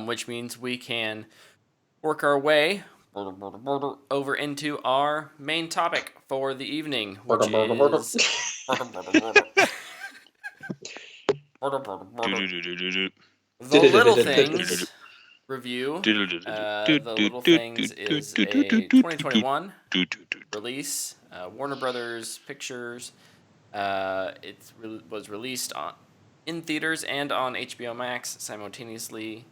which means we can work our way over into our main topic for the evening, which is The Little Things review. The Little Things is a 2021 release. Warner Brothers Pictures. Was released in theaters and on HBOMax simultaneously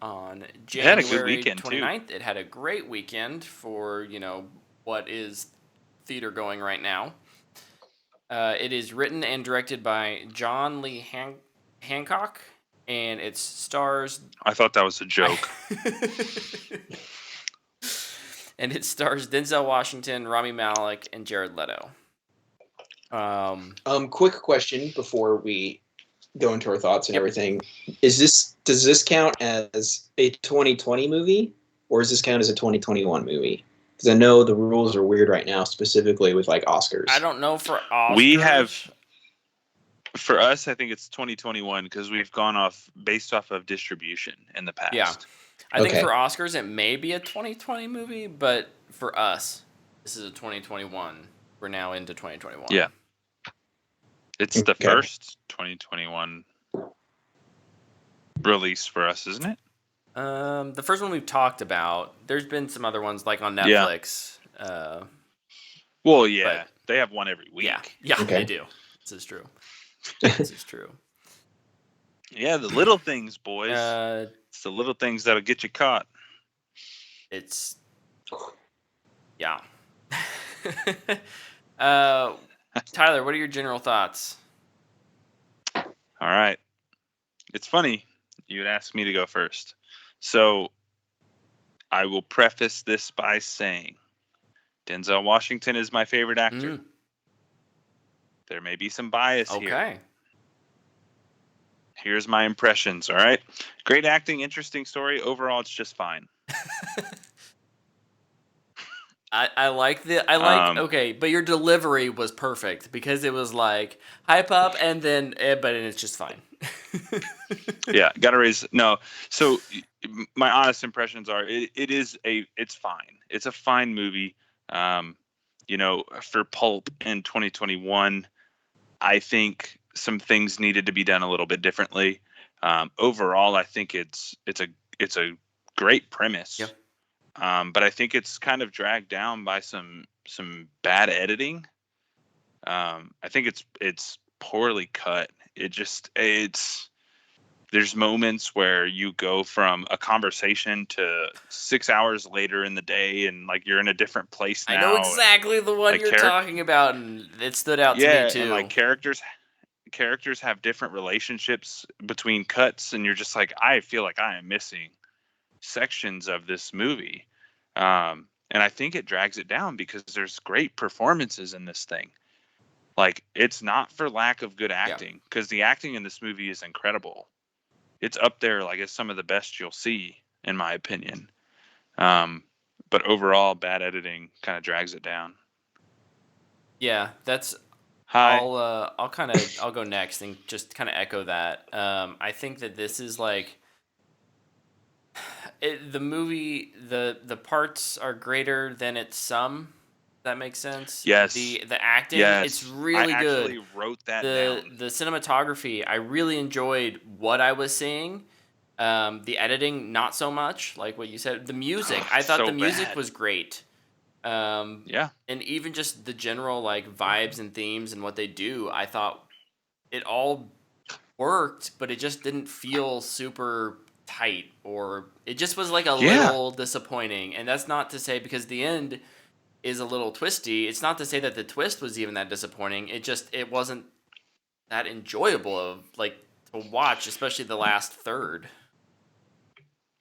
on It had a good January weekend, 29th. It had a great weekend for, what is theater going right now. It is written and directed by John Lee Hancock, and it stars. I thought that was a joke. And it stars Denzel Washington, Rami Malek, and Jared Leto. Quick question before we go into our thoughts and everything. Does this count as a 2020 movie, or does this count as a 2021 movie? Because I know the rules are weird right now, specifically with like Oscars. I don't know for Oscars. We have, for us, I think it's 2021 because we've gone based off of distribution in the past. Yeah. I think for Oscars it may be a 2020 movie, but for us, this is a 2021. We're now into 2021. Yeah. It's the first 2021 release for us, isn't it? The first one we've talked about. There's been some other ones like on Netflix. Yeah. Well, yeah, they have one every week. Yeah, they do. This is true. This is true. Yeah, the little things, boys. It's the little things that'll get you caught. It's yeah. Tyler, what are your general thoughts? All right. It's funny you would ask me to go first. So I will preface this by saying Denzel Washington is my favorite actor. There may be some bias here. Okay. Here's my impressions, all right? Great acting, interesting story. Overall, it's just fine. Okay, but your delivery was perfect because it was like hype up and then but it's just fine. Yeah, gotta raise no. So my honest impressions are it's fine. It's a fine movie. For Pulp in 2021, I think some things needed to be done a little bit differently. Overall, I think it's a great premise. Yep. But I think it's kind of dragged down by some bad editing. I think it's poorly cut. There's moments where you go from a conversation to 6 hours later in the day, and like you're in a different place now. I know exactly the one you're talking about, and it stood out to me too. And like characters have different relationships between cuts, and you're just like, I feel like I am missing sections of this movie. And I think it drags it down because there's great performances in this thing. Like, it's not for lack of good acting, because the acting in this movie is incredible. It's up there, like, as some of the best you'll see, in my opinion. But overall, bad editing kind of drags it down. Yeah, that's. Hi. I'll go next and just kind of echo that. I think that this is like. The movie, the parts are greater than its sum. That makes sense. Yes. The acting, it's really good. I actually wrote that down. The cinematography, I really enjoyed what I was seeing. The editing, not so much. Like what you said, the music, I thought the music was great. Yeah. And even just the general like vibes and themes and what they do, I thought it all worked, but it just didn't feel super tight, or it just was like a little disappointing. And that's not to say, because the end is a little twisty, it's not to say that the twist was even that disappointing. It wasn't that enjoyable to watch, especially the last third.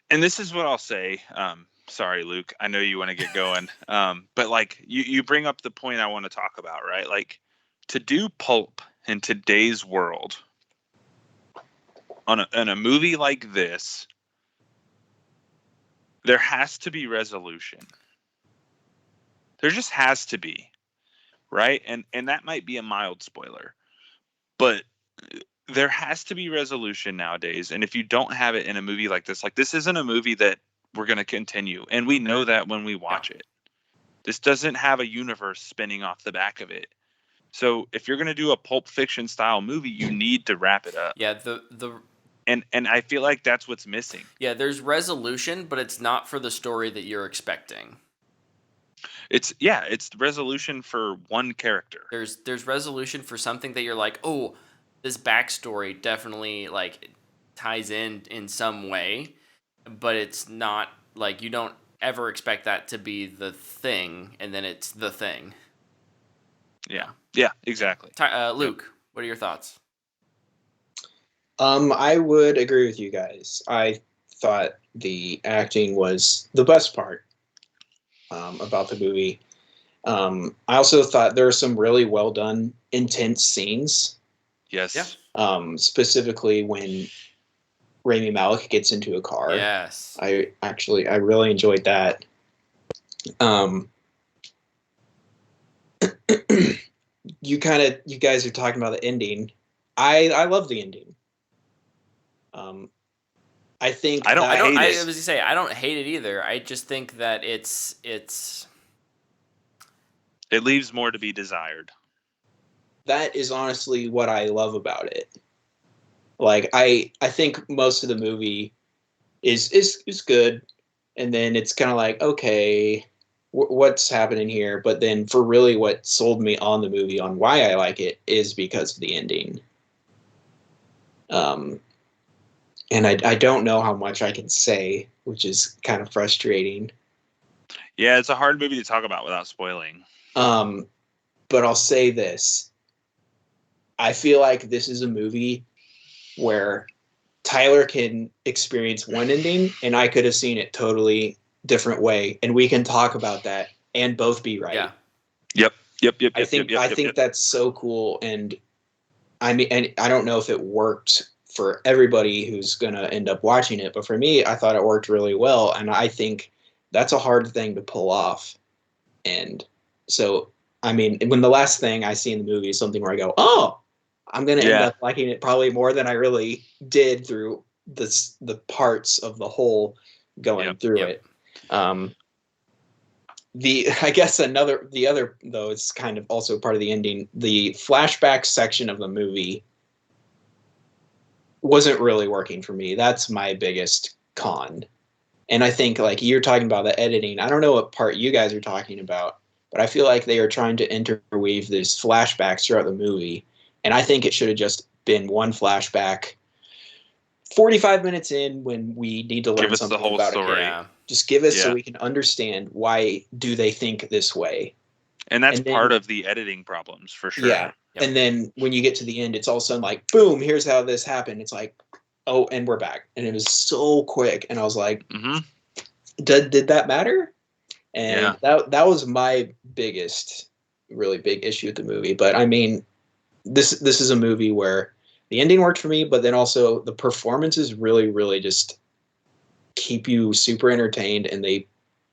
And this is what I'll say. Sorry, Luke, I know you want to get going. But like you bring up the point I want to talk about, right? Like, to do Pulp in today's world on a movie like this, there has to be resolution. There just has to be, right? And that might be a mild spoiler, but there has to be resolution nowadays, and if you don't have it in a movie like this isn't a movie that we're going to continue, and we know that when we watch it. This doesn't have a universe spinning off the back of it. So if you're going to do a Pulp Fiction style movie, you need to wrap it up. Yeah, the And I feel like that's what's missing. yeah, there's resolution, but it's not for the story that you're expecting. It's resolution for one character. There's resolution for something that you're like, oh, this backstory definitely like ties in some way, but it's not like you don't ever expect that to be the thing, and then it's the thing. Yeah, exactly. Luke, what are your thoughts? I would agree with you guys. I thought the acting was the best part about the movie. I also thought there were some really well done, intense scenes. Yes. Yeah. Specifically when Rami Malek gets into a car. Yes. I really enjoyed that. You guys are talking about the ending. I love the ending. I think I don't hate it. I was to say I don't hate it either. I just think that it leaves more to be desired. That is honestly what I love about it. Like I think most of the movie is good, and then it's kind of like, okay, what's happening here? But then for really what sold me on the movie, on why I like it, is because of the ending. And I don't know how much I can say, which is kind of frustrating. Yeah, it's a hard movie to talk about without spoiling. But I'll say this. I feel like this is a movie where Tyler can experience one ending and I could have seen it totally different way, and we can talk about that and both be right. Yeah. Yep. I think that's so cool, and I mean, and I don't know if it worked for everybody who's going to end up watching it, but for me, I thought it worked really well, and I think that's a hard thing to pull off. And so, I mean, when the last thing I see in the movie is something where I go, "Oh, I'm going to end up liking it probably more than I really did through the parts of the whole going through it." I guess the other though, it's kind of also part of the ending. The flashback section of the movie wasn't really working for me. That's my biggest con. And I think, like you're talking about the editing, I don't know what part you guys are talking about, but I feel like they are trying to interweave these flashbacks throughout the movie. And I think it should have just been one flashback 45 minutes in when we need to learn something about story. It. Just give us so we can understand why do they think this way. And that's part of the editing problems for sure. Yeah. Yep. And then when you get to the end, it's all of a sudden like, boom, here's how this happened. It's like, oh, and we're back. And it was so quick. And I was like, did that matter? And that was my really big issue with the movie. But I mean, this is a movie where the ending worked for me, but then also the performances really, really just keep you super entertained, and they,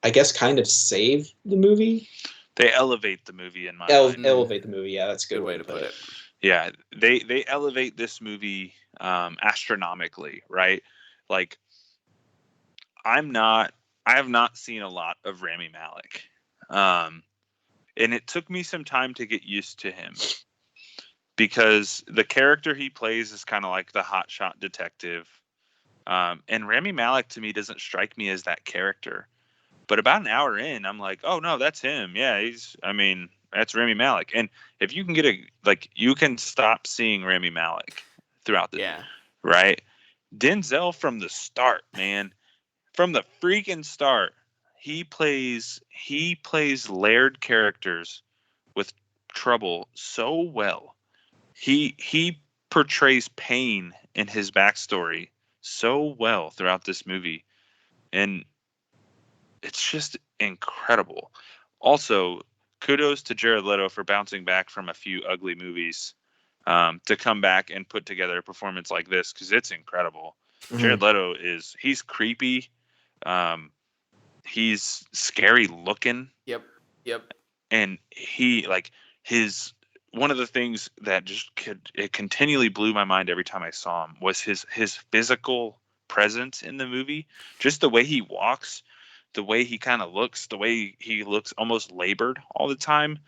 I guess, kind of save the movie. They elevate the movie in my mind. Elevate the movie, yeah, that's a good way to put it. Yeah, they elevate this movie astronomically, right? Like, I have not seen a lot of Rami Malek, and it took me some time to get used to him. Because the character he plays is kind of like the hotshot detective. And Rami Malek, to me, doesn't strike me as that character. But about an hour in, I'm like, oh, no, that's him. Yeah, that's Rami Malek. And if you can you can stop seeing Rami Malek throughout the right? Denzel from the start, man. From the freaking start, he plays layered characters with trouble so well. He portrays pain in his backstory so well throughout this movie, and it's just incredible. Also, kudos to Jared Leto for bouncing back from a few ugly movies to come back and put together a performance like this, because it's incredible. Jared Leto he's creepy, he's scary looking. Yep. And he one of the things that it continually blew my mind every time I saw him was his physical presence in the movie. Just the way he walks, the way he kind of looks, the way he looks almost labored all the time.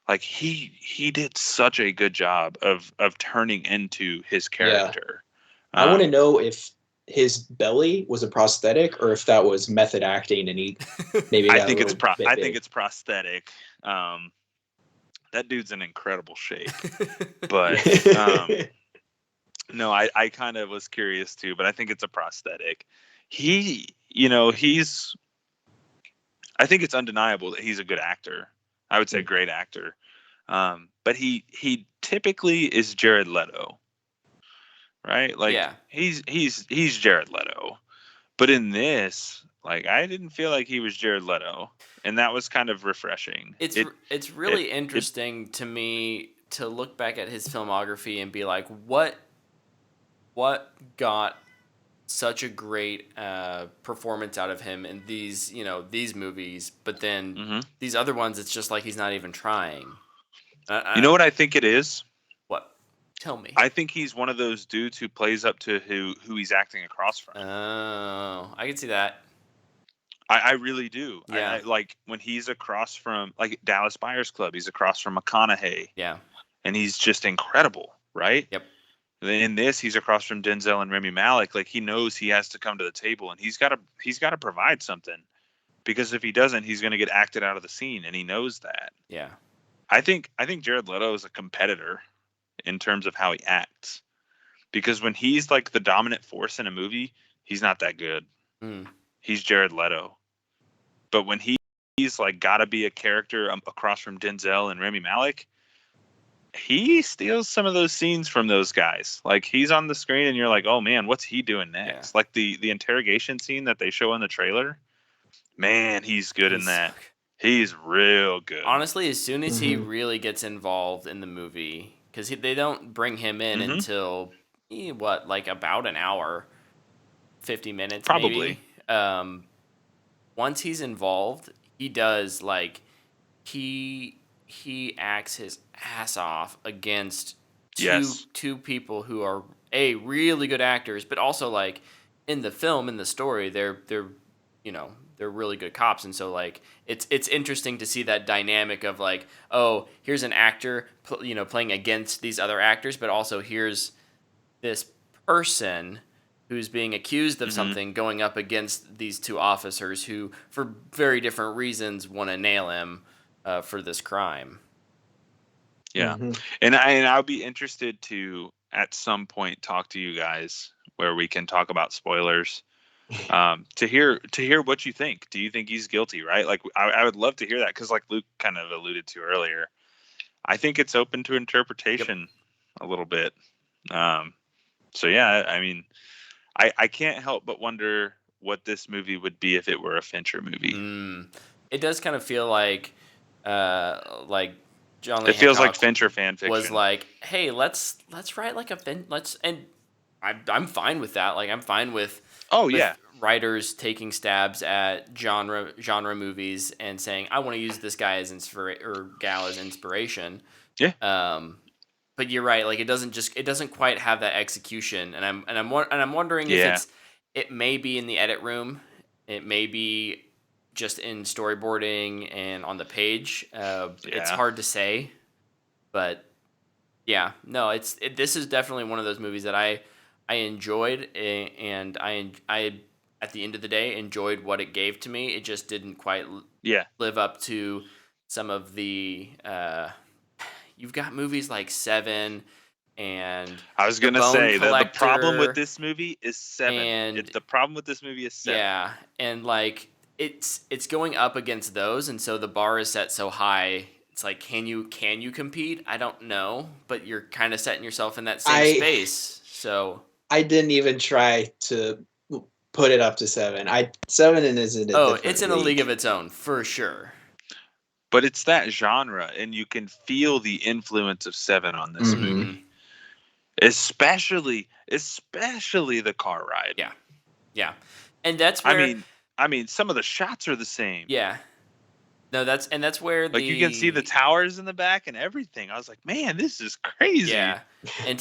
Like he did such a good job of turning into his Yeah. character. I want to know if his belly was a prosthetic or if that was method acting and he maybe I got a think little bit I big. think it's prosthetic. That dude's in incredible shape. But no, I kind of was curious too, but I think it's a prosthetic. He, I think it's undeniable that he's a good actor. I would say great actor. But he typically is Jared Leto, right? Like Yeah. he's Jared Leto. But in this, like I didn't feel like he was Jared Leto, and that was kind of refreshing. It's really interesting to me to look back at his filmography and be like, what got such a great performance out of him in these movies, but then these other ones, it's just like he's not even trying. You know what I think it is? What? Tell me. I think he's one of those dudes who plays up to who he's acting across from. Oh, I can see that. I really do. Yeah. I like when he's across from like Dallas Buyers Club, he's across from McConaughey. Yeah. And he's just incredible, right? Yep. In this, he's across from Denzel and Rami Malek. Like he knows he has to come to the table, and he's got to provide something, because if he doesn't, he's going to get acted out of the scene, and he knows that. Yeah. I think Jared Leto is a competitor in terms of how he acts, because when he's like the dominant force in a movie, he's not that good. He's Jared Leto. But when he's like got to be a character across from Denzel and Rami Malek, he steals some of those scenes from those guys. Like he's on the screen and you're like, oh man, what's he doing next? Yeah. Like the interrogation scene that they show in the trailer, man, he's good in that. He's real good. Honestly, as soon as he really gets involved in the movie, because they don't bring him in until like about an hour, 50 minutes probably. Maybe. Once he's involved, he does like he acts his ass off against two people who are really good actors, but also like in the film, in the story, they're really good cops, and so like it's interesting to see that dynamic of like, oh, here's an actor playing against these other actors, but also here's this person who's being accused of something going up against these two officers who, for very different reasons, want to nail him for this crime. Yeah. And I'll be interested to at some point talk to you guys where we can talk about spoilers, to hear what you think. Do you think he's guilty? Right? Like I would love to hear that, because like Luke kind of alluded to earlier, I think it's open to interpretation a little bit. So yeah, I mean, I can't help but wonder what this movie would be if it were a Fincher movie. It does kind of feel like John Lee It feels Hancock like Fincher fan fiction. was like, hey, let's write like and I'm fine with that. Like I'm fine with writers taking stabs at genre movies and saying, I want to use this guy as gal as inspiration. Yeah. But you're right. Like it doesn't quite have that execution, and I'm wondering if it may be in the edit room, it may be just in storyboarding and on the page. It's hard to say, but yeah, no, this is definitely one of those movies that I enjoyed, and I at the end of the day enjoyed what it gave to me. It just didn't quite live up to some of the. You've got movies like Seven, and I was gonna say that the problem with this movie is Seven. The problem with this movie is Seven. Yeah, and like it's going up against those, and so the bar is set so high. It's like, can you compete? I don't know, but you're kind of setting yourself in that same space. So I didn't even try to put it up to Seven. Seven is in it's in a league of its own for sure. But it's that genre, and you can feel the influence of Seven on this movie, especially the car ride. Yeah, and that's where I mean, some of the shots are the same. Yeah, No, that's where Like, you can see the towers in the back and everything. I was like, man, this is crazy. Yeah, and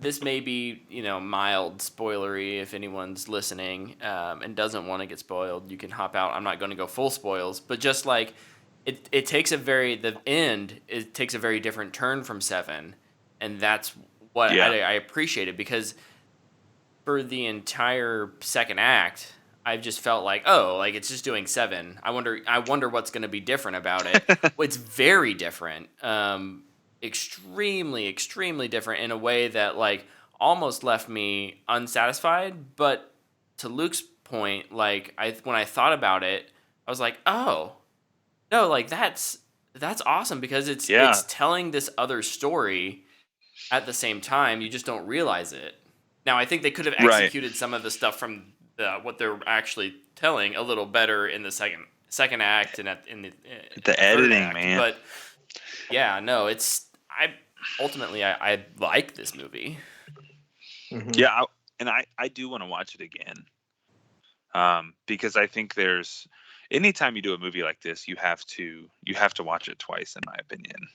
this may be mild spoilery if anyone's listening and doesn't want to get spoiled. You can hop out. I'm not going to go full spoils, but just like it takes the end. It takes a very different turn from 7, and that's what Yeah. I appreciated, because for the entire second act, I've just felt like, oh, like it's just doing 7. I wonder what's going to be different about it. Well, it's very different. Extremely, extremely different in a way that like almost left me unsatisfied. But to Luke's point, like when I thought about it, I was like, oh no, like that's awesome, because it's telling this other story at the same time. You just don't realize it. Now, I think they could have Right. executed some of the stuff from what they're actually telling a little better in the second act and in the The editing, man. But yeah, no, I like this movie. Mm-hmm. Yeah, I do want to watch it again. Because I think anytime you do a movie like this, you have to watch it twice, in my opinion.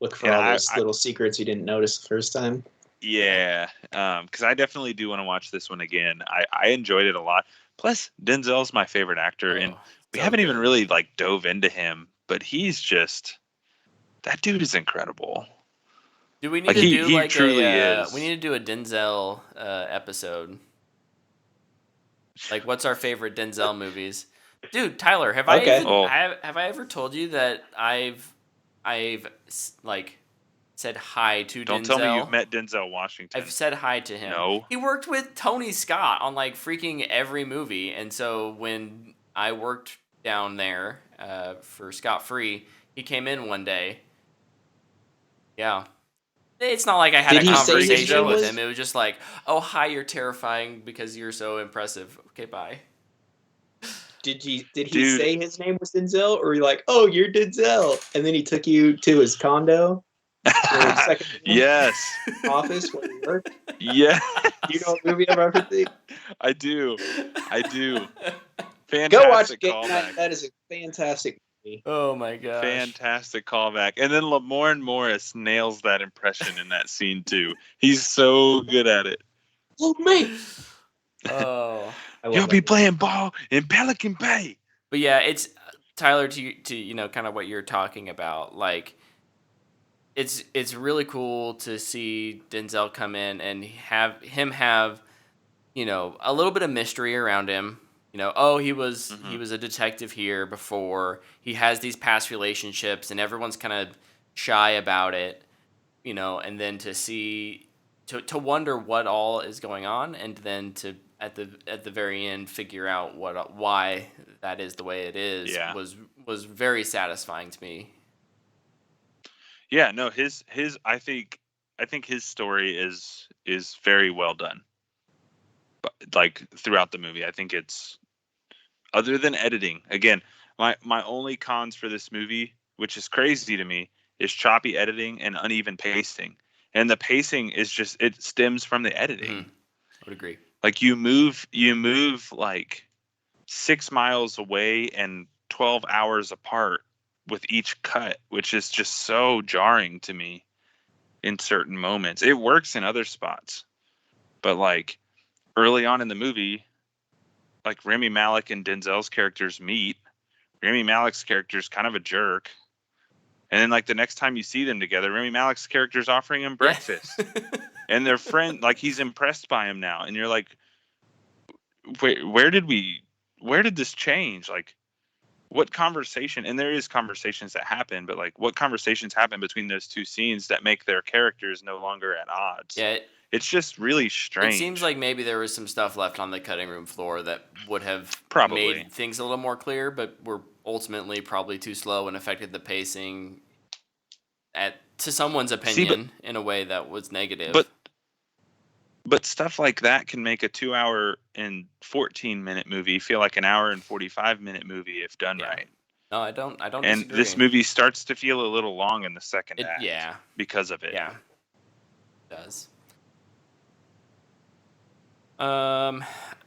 Look for all those little secrets you didn't notice the first time. Yeah, because I definitely do want to watch this one again. I enjoyed it a lot. Plus, Denzel's my favorite actor, and we haven't even really like dove into him, but he's just, that dude is incredible. Do we need to do he truly is. We need to do a Denzel episode. Like, what's our favorite Denzel movies? Dude, Tyler, have I ever told you that I've like said hi to Denzel? Don't tell me you've met Denzel Washington. I've said hi to him. No. He worked with Tony Scott on like freaking every movie, and so when I worked down there for Scott Free, he came in one day. Yeah. It's not like I had a conversation with him. It was just like, oh, hi, you're terrifying because you're so impressive. Okay, bye. Did he say his name was Denzel, or were you like, oh, you're Denzel, and then he took you to his condo? Yes. Office where you work? Yeah. You know what movie I'm referencing? I do. Fantastic. Go watch it. Callback. That is a fantastic movie. Oh my gosh. Fantastic callback. And then Lamorne Morris nails that impression in that scene too. He's so good at it. Oh man. Oh. You'll be playing ball in Pelican Bay. But yeah, it's Tyler, to kind of what you're talking about. Like, it's really cool to see Denzel come in and have a little bit of mystery around him. He was a detective here before. He has these past relationships, and everyone's kind of shy about it. And then to wonder what all is going on, and then to at the very end figure out why that is the way it is. Yeah. was very satisfying to me. Yeah, no, his I think his story is very well done. But like throughout the movie, I think it's, other than editing, again, my only cons for this movie, which is crazy to me, is choppy editing and uneven pacing. And the pacing is just, it stems from the editing. Mm-hmm. I would agree. Like you move like 6 miles away and 12 hours apart with each cut, which is just so jarring to me in certain moments. It works in other spots, but like early on in the movie, like Rami Malek and Denzel's characters meet. Rami Malek's character is kind of a jerk. And then like the next time you see them together, Rami Malek's character is offering him breakfast. And their friend, like he's impressed by him now. And you're like, where did this change? Like, what conversation, and there is conversations that happen, but like what conversations happen between those two scenes that make their characters no longer at odds? Yeah. It's just really strange. It seems like maybe there was some stuff left on the cutting room floor that would have made things a little more clear, but were ultimately probably too slow and affected the pacing to someone's opinion in a way that was negative. But stuff like that can make a 2 hour and 14-minute movie feel like an hour and 45-minute movie if done right. No, I don't and disagree. This movie starts to feel a little long in the second act. Yeah. Because of it. Yeah. It does.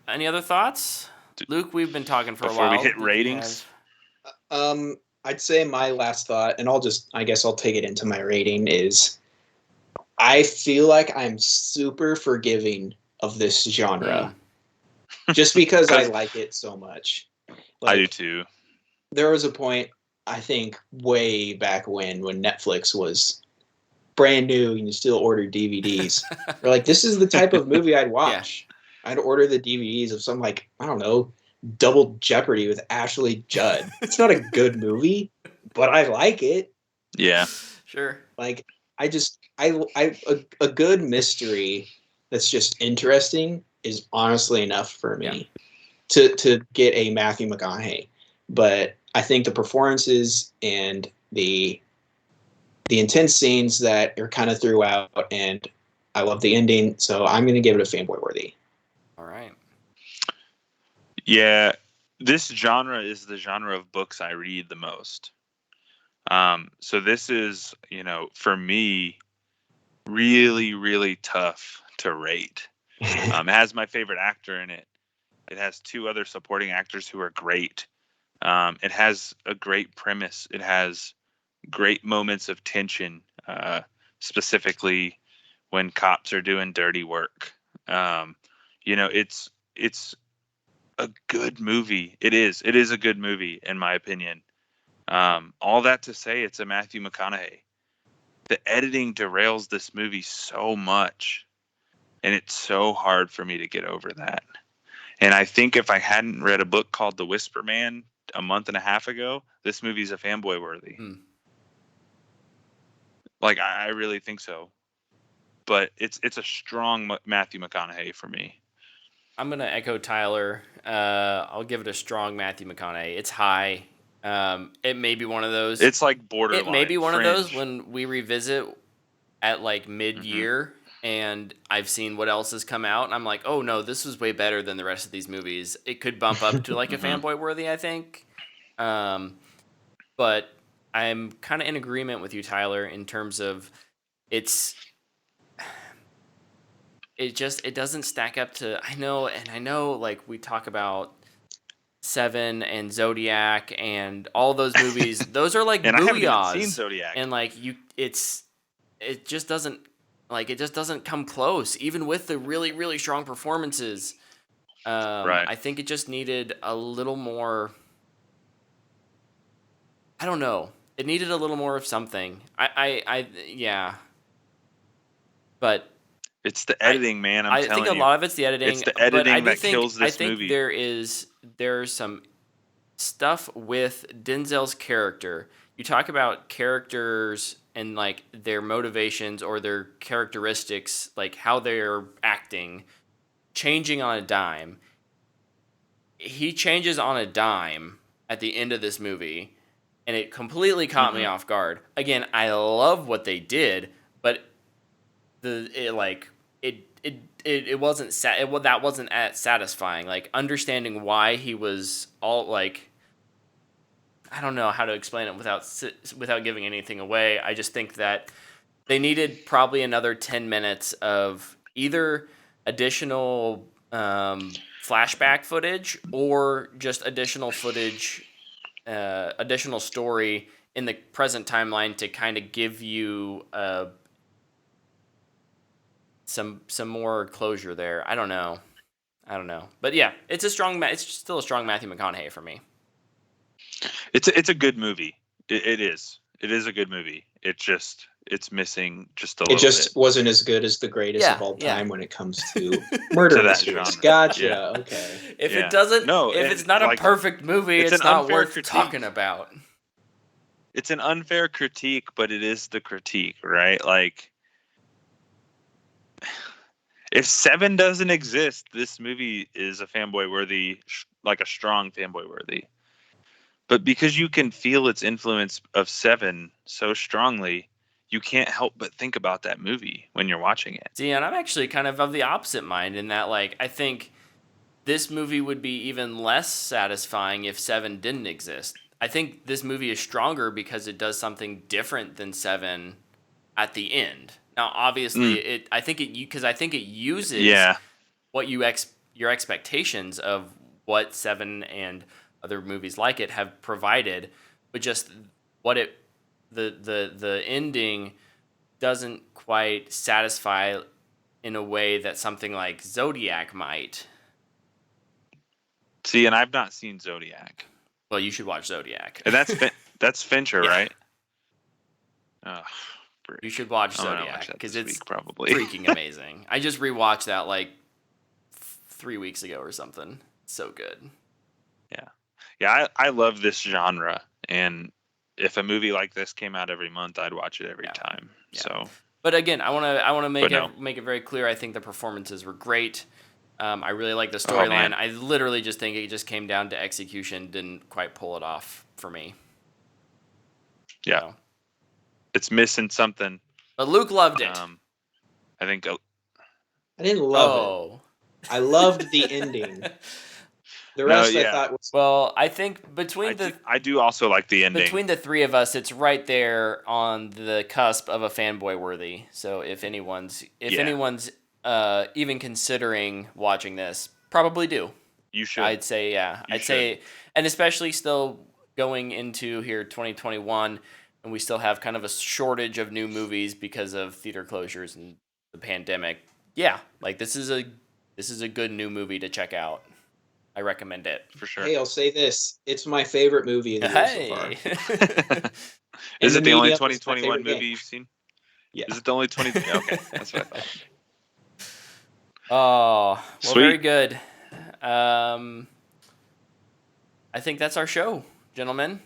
Any other thoughts? Luke, we've been talking for a while. Before we hit ratings? I'd say my last thought, and I guess I'll take it into my rating, is I feel like I'm super forgiving of this genre just because I like it so much. I do Like, too. there was a point, I think, way back when Netflix was brand new and you still order DVDs. You're like, this is the type of movie I'd watch. I'd order the DVDs of some, like, I don't know, Double Jeopardy with Ashley Judd. It's not a good movie, but I like it. Yeah. Sure. Like, a good mystery that's just interesting is honestly enough for me to get a Matthew McConaughey. But I think the performances and the intense scenes that are kind of throughout, and I love the ending, so I'm going to give it a fanboy worthy. All right. Yeah, this genre is the genre of books I read the most. So this is, for me, really, really tough to rate. It has my favorite actor in it. It has two other supporting actors who are great. It has a great premise. It has great moments of tension, specifically when cops are doing dirty work. It's a good movie. It is a good movie in my opinion. All that to say, it's a Matthew McConaughey. The editing derails this movie so much, and it's so hard for me to get over that. And I think if I hadn't read a book called The Whisper Man a month and a half ago, this movie's a fanboy worthy. Like, I really think so. But it's a strong Matthew McConaughey for me. I'm gonna echo Tyler. I'll give it a strong Matthew McConaughey. It's high. It may be one of those. It's like borderline. It may be one Fringe. of those when we revisit at like mid-year and I've seen what else has come out and I'm like, oh no, this was way better than the rest of these movies. It could bump up to like a fanboy worthy, I think. But I'm kind of in agreement with you, Tyler, in terms of it doesn't stack up to, I know like we talk about Seven and Zodiac and all those movies. Those are like and I haven't even seen booyahs. Zodiac. And like it just doesn't come close, even with the really, really strong performances. Right. I think it just needed a little more. I don't know. It needed a little more of something. Yeah. But it's the editing, man. I think a lot of it's the editing. It's the editing that kills this movie. movie. There's some stuff with Denzel's character. You talk about characters and like their motivations or their characteristics, like how they're acting, changing on a dime. He changes on a dime at the end of this movie, and it completely caught me off guard. Again, I love what they did, but it wasn't that wasn't as satisfying. Like understanding why he was all like, I don't know how to explain it without giving anything away. I just think that they needed probably another 10 minutes of either additional flashback footage or just additional footage, additional story in the present timeline to kind of give you some more closure there. I don't know, but yeah, it's still a strong Matthew McConaughey for me. It's a good movie. It is a good movie. It's missing just a little bit. It just wasn't as good as the greatest of all time when it comes to murder to mysteries. Genre. Gotcha. Yeah. Okay. If it's not a perfect movie, it's not worth talking about. It's an unfair critique, but it is the critique, right? Like, if Seven doesn't exist, this movie is a fanboy worthy, like a strong fanboy worthy. But because you can feel its influence of Seven so strongly, you can't help but think about that movie when you're watching it. See, and I'm actually kind of the opposite mind in that, like, I think this movie would be even less satisfying if Seven didn't exist. I think this movie is stronger because it does something different than Seven at the end. Now, obviously, I think it uses what your expectations of what Seven and other movies like it have provided, but just the ending doesn't quite satisfy in a way that something like Zodiac might. See, and I've not seen Zodiac. Well, you should watch Zodiac. And that's Fincher, Yeah. right? Oh, you should watch I'm gonna Zodiac watch that because this it's week, probably. freaking amazing. I just rewatched that like 3 weeks ago or something. It's so good. Yeah, I love this genre, and if a movie like this came out every month, I'd watch it every time. Yeah. So, but again, I want to make no. make it very clear. I think the performances were great. I really like the Oh, storyline. man. I literally just think it just came down to execution. Didn't quite pull it off for me. Yeah. So. It's missing something. But Luke loved it. I think. I didn't love it. I loved the ending. The rest I thought was... Well, I think between I do also like the ending. Between the three of us, it's right there on the cusp of a fanboy worthy. So if anyone's even considering watching this, probably do. You should. I'd say, yeah. I'd say, and especially still going into here 2021, and we still have kind of a shortage of new movies because of theater closures and the pandemic. Yeah, like this is a good new movie to check out. I recommend it. For sure. Hey, I'll say this. It's my favorite movie of the year so far. Is it the only 2021 movie you've seen? Yeah. Is it the only 20? Okay, that's what I thought. Oh, well, Sweet. very good. I think that's our show, gentlemen.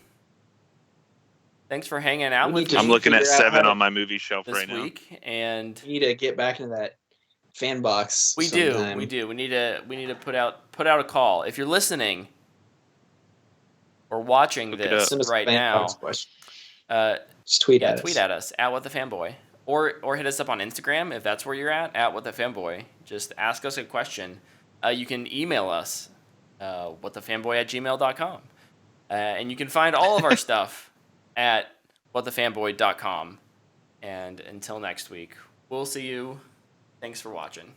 Thanks for hanging out with me. I'm looking at figure out 7 how on my movie shelf this right now. week, and We need to get back into that fan box. we sometime. do. We need to put out a call. If you're listening or watching Look it this Send us a right fan now, box question. Just tweet at us. tweet at us at @whatthefanboy, or hit us up on Instagram if that's where you're at @whatthefanboy. Just ask us a question. You can email us whatthefanboy@gmail.com, and you can find all of our stuff at whatthefanboy.com. And until next week, we'll see you. Thanks for watching.